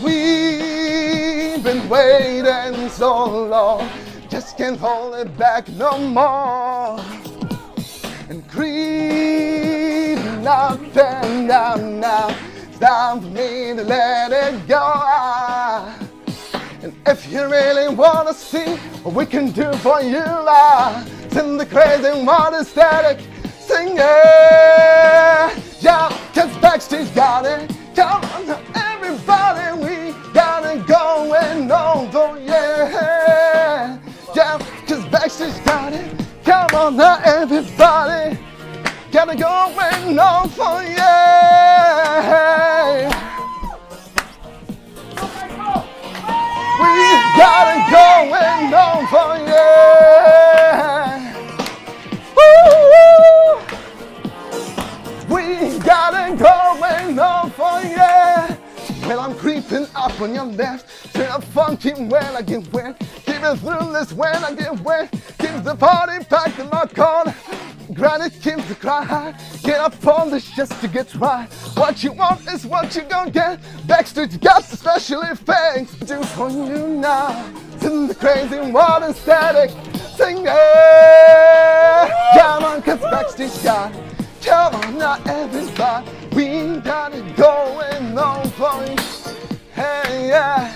We've been waiting so long, just can't hold it back no more. And creeping up and down now, it's time for me to let it go. And if you really wanna see what we can do for you, sing the crazy modern static, sing it. Yeah, 'cause backstage got it. Come on now, everybody, we got it going over, yeah. Yeah, 'cause backstage got it. Come on now, everybody, got it going over, yeah. We got it going over, yeah. Woo! We got it going over, yeah. Well, I'm creeping up on your left, feel funky when I get wet. Keep it through this when I get wet. Keep the party packed and lock on. Granny keeps the cry high. Get up on this just to get right. What you want is what you gon' get. Backstage got the special effects. Do for you now. In the crazy modern static. Sing it. Come on, 'cause backstage got it. Come on now, everybody. We got it going on for you. Hey, yeah.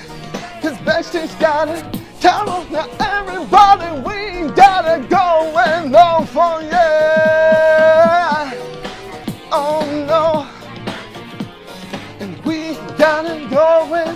'Cause backstage got it. Come on now, everybody. We got it going on for you. Oh no. And we got it going